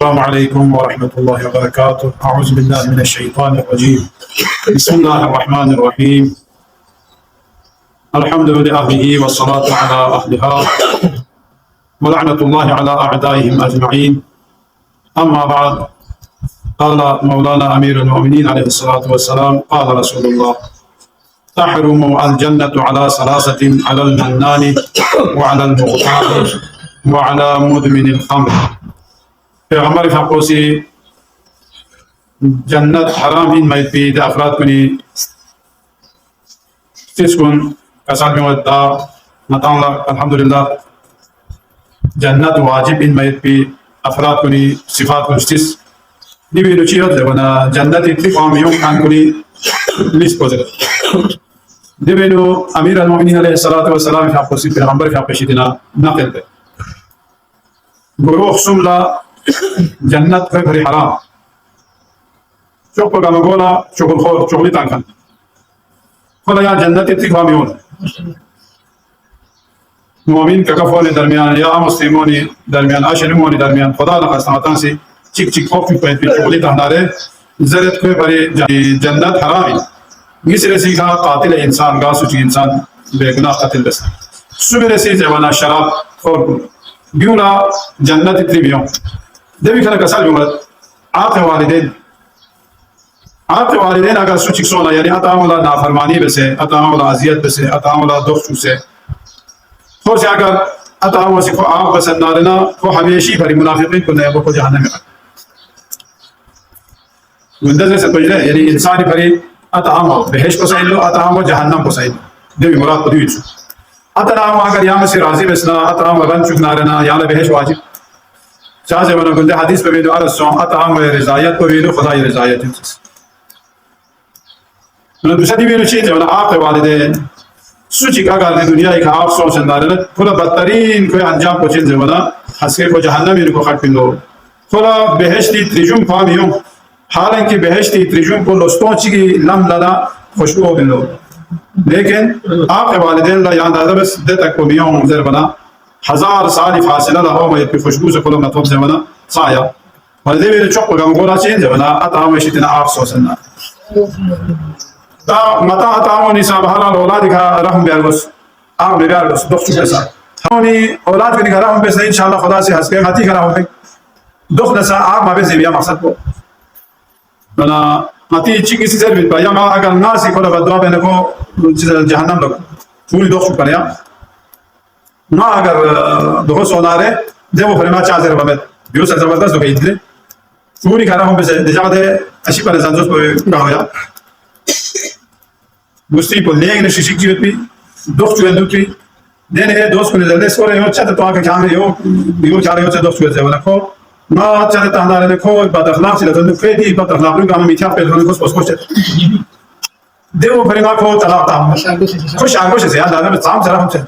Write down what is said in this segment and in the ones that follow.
السلام عليكم ورحمة الله وبركاته. أعوذ بالله من الشيطان الرجيم. بسم الله الرحمن الرحيم. الحمد لله والصلاة على أهلها ولعنة الله على أعدائهم أجمعين. أما بعد، قال مولانا أمير المؤمنين عليه الصلاة والسلام: قال رسول الله: تحرم الجنة على ثلاثة: على المنان وعلى المغتاب وعلى مدمن الخمر. پیغمبر فقوسی جنت حرام این مید پی ده افراد کنی تیس کن کسان بیمود دا نتان الحمدلله جنت واجب این مید پی افراد کنی صفات کنی تیس دیوی چی هد لبنا جنت اتلی قام یوم کن کنی لیست بوزد دیوی امیر المؤمنین علیه الصلاة والسلام فقوسی پیغمبر فقوسی دینا نقل ده گروه سملا جنت فبري حرام شوف بقى مقولة شغل خور شغلي تانكن خلا يا جنت تكفاميون مؤمن ككفول درميان يا مسلموني درميان عاشرموني درميان خدا نقصناتانسي چيك چيك خوف في شغلي تهناره زرت کوئی بري جنت حرامي مثل سيكا قاتل انسان غاسوچ انسان بگناه قتل بس سوبر سي جوانا شراب خور بيولا جنت تريبيون دبي كنا كسال بيومد عاق والدين اگر سوچ سونا يعني اتعامل نافرمانی بسه اتعامل اذیت بسه اتعامل دخل سے اور سے اگر اتعامل سے کو آپ پسند نارنا کو ہمیشہ بری منافقین کو نہ کو جہنم میں مندز سے پہلے یعنی انسان بری اتعامل بهش کو سائل اتعامل جہنم کو سائل دبي مراد کو دیچ اتعامل اگر یہاں سے راضی بسنا اتعامل رن چک نارنا یا بهش واجب چاہے وہ گنده حدیث پہ ویدو ارسون اتعام رضایت پہ ویدو خدای رضایت ہے دوسری ویدو چیز ہے آپ والدین سوچی کہ اگر دنیا ایک آپ سوچ اندارے کھلا بدترین کوئی انجام کو چیز ہے حسکے کو جہنمی کو خط پندو کھلا بہشتی تریجم فامیوں حالانکہ بہشتی تریجم کو لستوں چی لم لنا خوشبو بندو لیکن آپ والدین لا یاد آدھا بس دے تک کو میوں زر بنا 1000 سال فاصله له هو في خوشبو سے کلم نطب زمانہ صایا ولدي بير چوق گم گورا چین زمانہ اتام شتنا افسوسنا دا متا اتام نساء بحال اولاد کا رحم بیارس ام بیارس دخت کیسا ہونی اولاد کی رحم بس ان شاء الله خدا سے ہنس کے غتی کرا ہو دخت نساء آپ ما بس بیا مقصد کو بنا متی چی کسی سے بھی یا ما اگر ناس کو بدوا بین کو جہنم لگ پوری دخت کریا ما اگر دو سوناره دو فرما چازر بابت بیو سر زبردست دو کیدله پوری کارا هم بس دجاده اشی پر زنجوس په گاویا گوستی په لیگ نشی شیکیت پی دوخت ویل دوتی دنه دوست کو نزل سوره یو چته تو که کامل یو چاره یو چه دوست ویل زونه کو ما چته تاندار نه کو بعد اخلاق سره دو فیدی بعد اخلاق رو گام میچا په دونه کو پوسټ دیو فرما کو طلاق تا خوش آگوش سے یاد آدم سام سره هم چه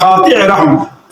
قاطع رحم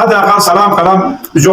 هذا قال سلام كلام جو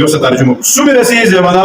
يوسف ترجمه سوبر سي زمانا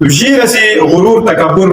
وجير سي غرور تكبر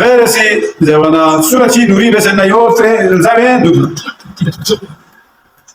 غير سي زمانا سورة شي نوري بس ان يور زمين دود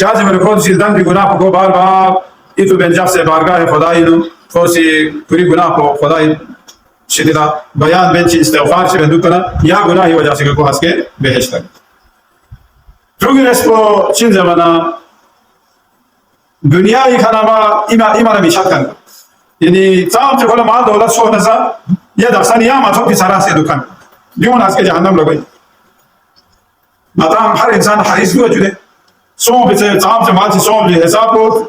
چازی من خود سیدن بی گناه کو بار بار ایتو بنجاف سے بارگاہ خدای نو فوسی پوری گناه کو خدای شدیدا بیان بنچ استغفار سے بندو کنا یا گناہی وجہ سے کو ہس کے بہشت Progress po Çin zamana dünyayı kanama imana bir şartkan. Yani tam çokla mal dolar sonrası ya da sen ya matop bir sarası dukan. Diyorsun asker cehennem logoy. Matam her insan haris diyor cüde. Son bir tam çe mal son bir hesap o.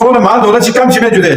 Kol mal dolar çıkam çime cüde.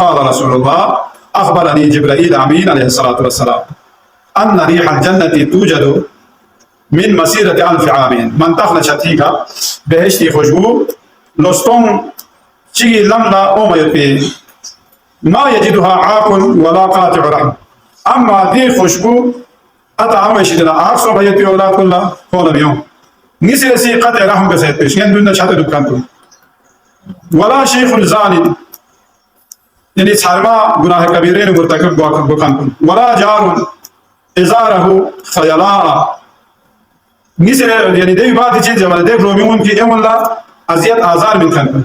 قال رسول الله اخبرني جبرائيل امين عليه الصلاه والسلام ان ريح الجنه توجد من مسيره 1000 عام من دخل شتيكا بهشتي خوشبو لستون چی لملا اومید ما يجدها عاقل ولا قاطع رحم اما دي خوشبو اطعم شدنا عاقل بيتي اولاد كلها هون بيوم نسي سي قطع رحم بسيط بيش ين دون شاطر دكانتو ولا شيخ الظالم يعني صارما گناہ کبیرے مرتکب بکانتو ولا جار ازاره خيلاء نسي يعني دي بعض چیز جمال دي روميون کی ام الله ازيت آزار من كانتو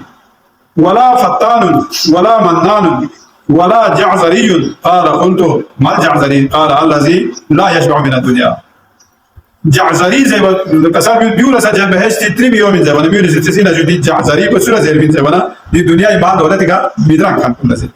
ولا فتان ولا منان ولا جعزري قال قلت ما الجعزري قال الذي لا يشبع من الدنيا جعزري زي كسر بيقول سجل بهشت تري بيوم من زمان بيقول ستين جديد جعزري بسرعة زي من زمان دي دنيا ما دولتك بيدران كان كل شيء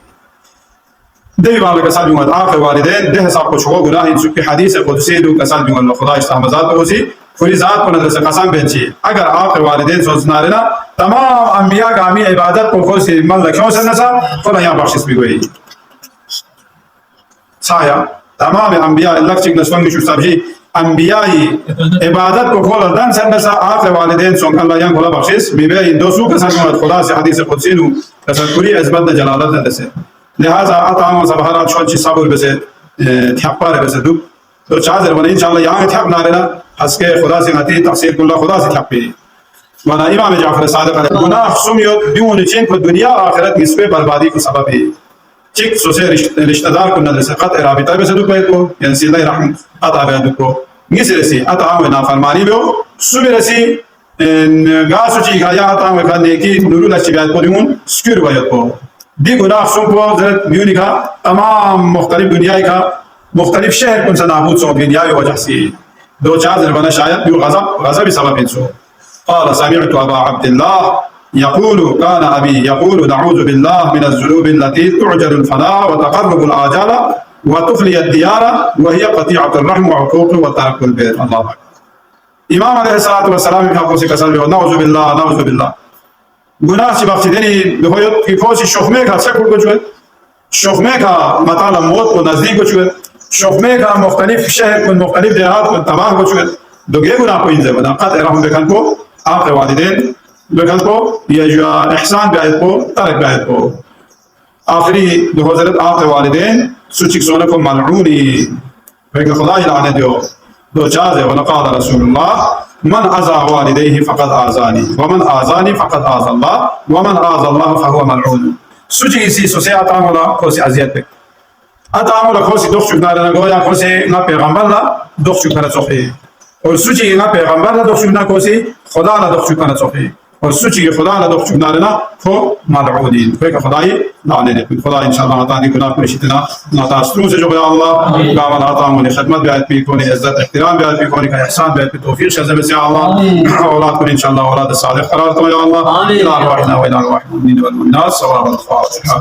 ده بعض كسر بيوم آخر والدين ده حساب كشوا غناه إن سك حديث قدسي دو كسر بيوم الله خدا استعمزات بوسي فریضات کو نظر سے قسم بنچی اگر آپ کے والدین سوچنا رہنا تمام انبیاء گامی عبادت کو خود سے من لکھوں سے نسا خدا یہاں بخشش بھی گوئی سایا تمام انبیاء اللہ چک نسون کی سبجی انبیاء عبادت کو خود دن سے نسا آپ کے والدین سون اللہ یہاں خدا بخشش بھی بے دوسروں کے ساتھ خدا سے حدیث قدسی نو تذکری عظمت جلالت سے لہذا اطعام سبحانہ چھوچی صبر بسے تھپار بسے دو تو چادر بنے انشاءاللہ یہاں تھپ نہ رہنا ہس کے خدا سے نتی تفسیر کلا خدا سے تھپی ورنہ امام جعفر صادق علیہ گناہ سمیت بیون چین کو دنیا آخرت اس پہ بربادی کو سبب ہے چک سوسے رشتہ دار کو نظر سے قطع رابطہ بے سے دکھ پہ کو یعنی سیدہ رحم قطع بے دکھ کو نس رسی اطعام نافرمانی بے ہو سمی رسی گاسو چی گایا اطعام کا نیکی نورو لچی بیاد کو دیون سکر بیاد کو دی گناہ سم کو حضرت بیونی کا تمام مختلف دنیا کا مختلف شہر کن سے نابود سو دنیا وجہ سے دو چار بنا شاید یو غضب سبب انسو قال سمعت ابا عبد الله يقول كان ابي يقول نعوذ بالله من الذنوب التي تعجل الفناء وتقرب الاجال وتفلي الديار وهي قطيعه الرحم وعقوق وترك البر الله اكبر امام علیہ الصلوۃ والسلام کا کو سے قسم نعوذ بالله گناہ سے بخشیدنی بہت کی کوشش شخمے کا سکڑ کو جو شخمے کا مطالب موت کو نزدیک کو جو شخمے کا مختلف شہر کو مختلف دیہات کو تباہ ہو چکے دو گے گناہ کو انزے بنا قطع رحم بکن کو آپ کے والدین بکن کو یا جو احسان بیعت کو ترک بیعت کو آخری دو حضرت آپ کے والدین سچک سونے کو ملعونی لیکن خدا لعنت دیو دو چاز ہے ولقال رسول اللہ من عزا والدیہ فقد آزانی ومن آزانی فقد آز اللہ ومن آز اللہ فہو ملعون سچک اسی سوسے آتا مولا کو سی عذیت پہ اتامو la خوسی دخ شکنا رنا گویا خوسی نا پیغمبر لا دخ شکنا صحیح اور سوچی نا پیغمبر لا دخ شکنا کوسی خدا لا دخ شکنا صحیح اور سوچی خدا لا دخ شکنا رنا فو ملعونین فیک خدای لعنی دے خدا انشاءاللہ عطانی گناہ پرشتنا ناتا استرون سے جو بیا اللہ گاوان عطامو لی خدمت بیعت پی کونی عزت احترام بیعت پی کونی کا احسان بیعت پی توفیق شزم سے اللہ اولاد کونی انشاءاللہ اولاد صالح قرار تو یا اللہ الہ الواحنا و الہ الواحنا والمؤمنین والمؤمنات صواب الفاتحہ